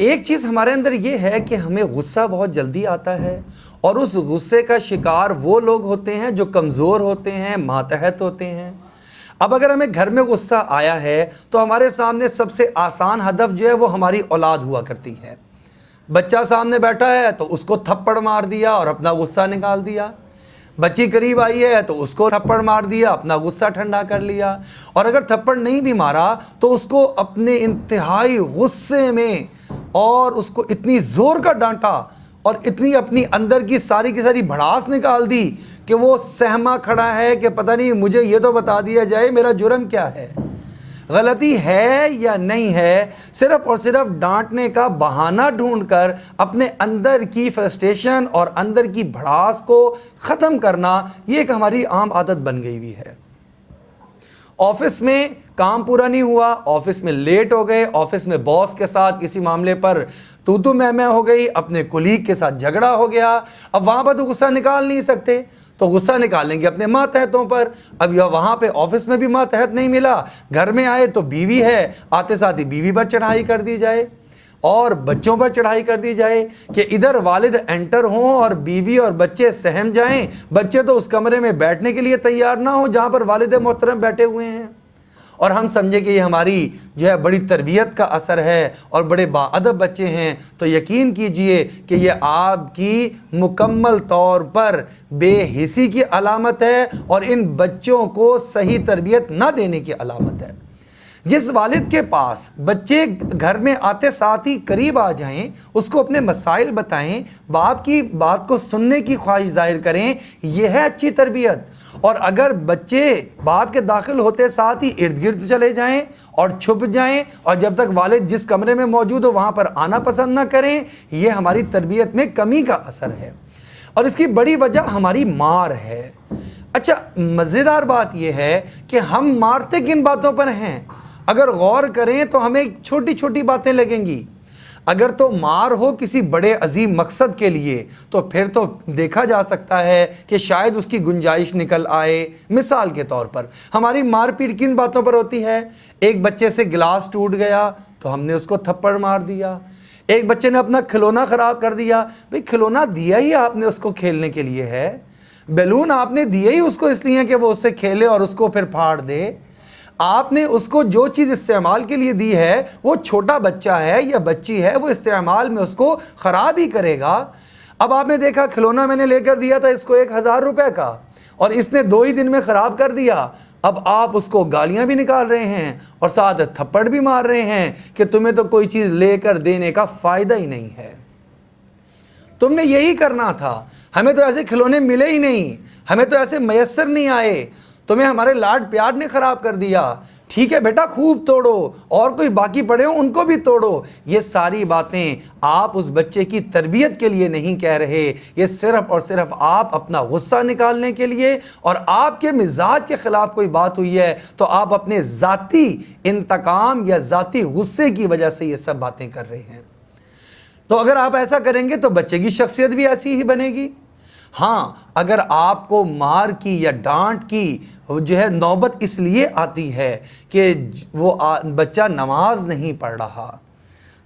ایک چیز ہمارے اندر یہ ہے کہ ہمیں غصہ بہت جلدی آتا ہے، اور اس غصے کا شکار وہ لوگ ہوتے ہیں جو کمزور ہوتے ہیں، ماتحت ہوتے ہیں۔ اب اگر ہمیں گھر میں غصہ آیا ہے تو ہمارے سامنے سب سے آسان ہدف جو ہے وہ ہماری اولاد ہوا کرتی ہے۔ بچہ سامنے بیٹھا ہے تو اس کو تھپڑ مار دیا اور اپنا غصہ نکال دیا، بچی قریب آئی ہے تو اس کو تھپڑ مار دیا، اپنا غصہ ٹھنڈا کر لیا، اور اگر تھپڑ نہیں بھی مارا تو اس کو اپنے انتہائی غصے میں اور اس کو اتنی زور کا ڈانٹا اور اتنی اپنی اندر کی ساری بھڑاس نکال دی کہ وہ سہما کھڑا ہے کہ پتہ نہیں مجھے یہ تو بتا دیا جائے میرا جرم کیا ہے، غلطی ہے یا نہیں ہے۔ صرف اور صرف ڈانٹنے کا بہانہ ڈھونڈ کر اپنے اندر کی فرسٹریشن اور اندر کی بھڑاس کو ختم کرنا، یہ ایک ہماری عام عادت بن گئی ہوئی ہے۔ آفس میں کام پورا نہیں ہوا، آفس میں لیٹ ہو گئے، آفس میں باس کے ساتھ کسی معاملے پر تو میں ہو گئی، اپنے کولیگ کے ساتھ جھگڑا ہو گیا، اب وہاں پر تو غصہ نکال نہیں سکتے تو غصہ نکالیں گے اپنے ماتحتوں پر۔ اب یا وہاں پہ آفس میں بھی ماتحت نہیں ملا، گھر میں آئے تو بیوی ہے، آتے ساتھ ہی بیوی پر چڑھائی کر دی جائے اور بچوں پر چڑھائی کر دی جائے کہ ادھر والد انٹر ہوں اور بیوی اور بچے سہم جائیں، بچے تو اس کمرے میں بیٹھنے کے لیے تیار نہ ہوں جہاں پر والد محترم بیٹھے ہوئے ہیں، اور ہم سمجھے کہ یہ ہماری جو ہے بڑی تربیت کا اثر ہے اور بڑے باادب بچے ہیں، تو یقین کیجئے کہ یہ آپ کی مکمل طور پر بے حسی کی علامت ہے اور ان بچوں کو صحیح تربیت نہ دینے کی علامت ہے۔ جس والد کے پاس بچے گھر میں آتے ساتھ ہی قریب آ جائیں، اس کو اپنے مسائل بتائیں، باپ کی بات کو سننے کی خواہش ظاہر کریں، یہ ہے اچھی تربیت۔ اور اگر بچے باپ کے داخل ہوتے ساتھ ہی ارد گرد چلے جائیں اور چھپ جائیں اور جب تک والد جس کمرے میں موجود ہو وہاں پر آنا پسند نہ کریں، یہ ہماری تربیت میں کمی کا اثر ہے، اور اس کی بڑی وجہ ہماری مار ہے۔ اچھا، مزیدار بات یہ ہے کہ ہم مارتے کن باتوں پر ہیں؟ اگر غور کریں تو ہمیں چھوٹی چھوٹی باتیں لگیں گی۔ اگر تو مار ہو کسی بڑے عظیم مقصد کے لیے تو پھر تو دیکھا جا سکتا ہے کہ شاید اس کی گنجائش نکل آئے۔ مثال کے طور پر ہماری مار پیٹ کن باتوں پر ہوتی ہے؟ ایک بچے سے گلاس ٹوٹ گیا تو ہم نے اس کو تھپڑ مار دیا، ایک بچے نے اپنا کھلونا خراب کر دیا، بھئی کھلونا دیا ہی آپ نے اس کو کھیلنے کے لیے ہے، بیلون آپ نے دیا ہی اس کو اس لیے کہ وہ اس سے کھیلے اور اس کو پھر پھاڑ دے، آپ نے اس کو جو چیز استعمال کے لیے دی ہے وہ چھوٹا بچہ ہے یا بچی ہے، وہ استعمال میں اس کو خراب ہی کرے گا۔ اب آپ نے دیکھا کھلونا میں نے لے کر دیا تھا اس کو 1000 روپے کا اور اس نے 2 ہی دن میں خراب کر دیا، اب آپ اس کو گالیاں بھی نکال رہے ہیں اور ساتھ تھپڑ بھی مار رہے ہیں کہ تمہیں تو کوئی چیز لے کر دینے کا فائدہ ہی نہیں ہے، تم نے یہی کرنا تھا، ہمیں تو ایسے کھلونے ملے ہی نہیں، ہمیں تو ایسے میسر نہیں آئے، تمہیں ہمارے لاڈ پیار نے خراب کر دیا، ٹھیک ہے بیٹا خوب توڑو اور کوئی باقی پڑے ہوں ان کو بھی توڑو۔ یہ ساری باتیں آپ اس بچے کی تربیت کے لیے نہیں کہہ رہے، یہ صرف اور صرف آپ اپنا غصہ نکالنے کے لیے، اور آپ کے مزاج کے خلاف کوئی بات ہوئی ہے تو آپ اپنے ذاتی انتقام یا ذاتی غصے کی وجہ سے یہ سب باتیں کر رہے ہیں۔ تو اگر آپ ایسا کریں گے تو بچے کی شخصیت بھی ایسی ہی بنے گی۔ ہاں، اگر آپ کو مار کی یا ڈانٹ کی جو ہے نوبت اس لیے آتی ہے کہ وہ بچہ نماز نہیں پڑھ رہا،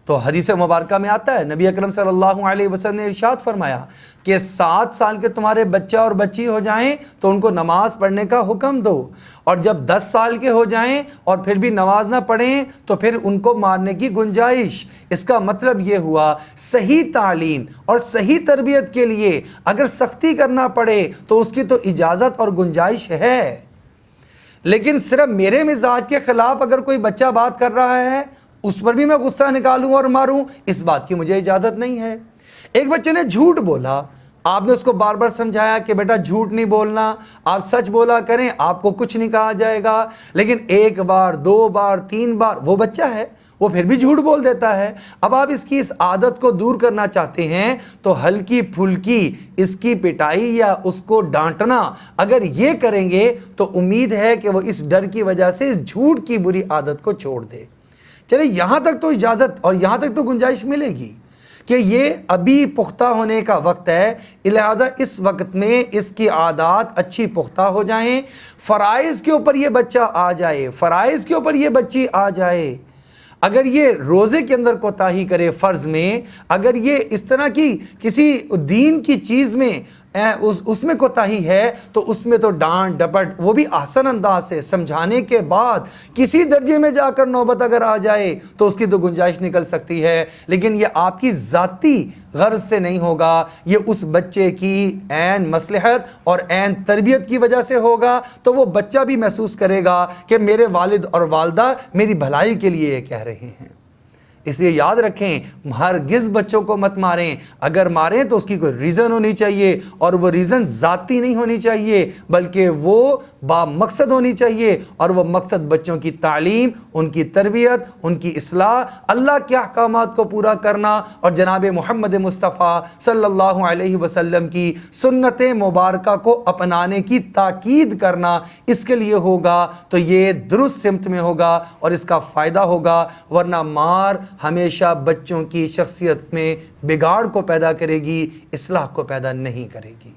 تو حدیث مبارکہ میں آتا ہے، نبی اکرم صلی اللہ علیہ وسلم نے ارشاد فرمایا کہ 7 سال کے تمہارے بچہ اور بچی ہو جائیں تو ان کو نماز پڑھنے کا حکم دو، اور جب 10 سال کے ہو جائیں اور پھر بھی نماز نہ پڑھیں تو پھر ان کو مارنے کی گنجائش۔ اس کا مطلب یہ ہوا صحیح تعلیم اور صحیح تربیت کے لیے اگر سختی کرنا پڑے تو اس کی تو اجازت اور گنجائش ہے، لیکن صرف میرے مزاج کے خلاف اگر کوئی بچہ بات کر رہا ہے اس پر بھی میں غصہ نکالوں اور ماروں، اس بات کی مجھے اجازت نہیں ہے۔ ایک بچے نے جھوٹ بولا، آپ نے اس کو بار بار سمجھایا کہ بیٹا جھوٹ نہیں بولنا، آپ سچ بولا کریں، آپ کو کچھ نہیں کہا جائے گا، لیکن 1 بار 2 بار 3 بار وہ بچہ ہے، وہ پھر بھی جھوٹ بول دیتا ہے۔ اب آپ اس کی اس عادت کو دور کرنا چاہتے ہیں تو ہلکی پھلکی اس کی پٹائی یا اس کو ڈانٹنا اگر یہ کریں گے تو امید ہے کہ وہ اس ڈر کی وجہ سے اس جھوٹ کی بری عادت کو چھوڑ دے۔ چلے یہاں تک تو اجازت اور یہاں تک تو گنجائش ملے گی کہ یہ ابھی پختہ ہونے کا وقت ہے، لہذا اس وقت میں اس کی عادات اچھی پختہ ہو جائیں، فرائض کے اوپر یہ بچہ آ جائے، فرائض کے اوپر یہ بچی آ جائے۔ اگر یہ روزے کے اندر کوتاہی کرے فرض میں، اگر یہ اس طرح کی کسی دین کی چیز میں اس میں کوتاہی ہے تو اس میں تو ڈانٹ ڈپٹ، وہ بھی احسن انداز سے سمجھانے کے بعد کسی درجے میں جا کر نوبت اگر آ جائے تو اس کی تو گنجائش نکل سکتی ہے، لیکن یہ آپ کی ذاتی غرض سے نہیں ہوگا، یہ اس بچے کی عین مصلحت اور عین تربیت کی وجہ سے ہوگا، تو وہ بچہ بھی محسوس کرے گا کہ میرے والد اور والدہ میری بھلائی کے لیے یہ کہہ رہے ہیں۔ اس لیے یاد رکھیں، ہرگز بچوں کو مت ماریں، اگر ماریں تو اس کی کوئی ریزن ہونی چاہیے، اور وہ ریزن ذاتی نہیں ہونی چاہیے بلکہ وہ با مقصد ہونی چاہیے، اور وہ مقصد بچوں کی تعلیم، ان کی تربیت، ان کی اصلاح، اللہ کے احکامات کو پورا کرنا، اور جناب محمد مصطفیٰ صلی اللہ علیہ وسلم کی سنت مبارکہ کو اپنانے کی تاکید کرنا، اس کے لیے ہوگا تو یہ درست سمت میں ہوگا اور اس کا فائدہ ہوگا، ورنہ مار ہمیشہ بچوں کی شخصیت میں بگاڑ کو پیدا کرے گی، اصلاح کو پیدا نہیں کرے گی۔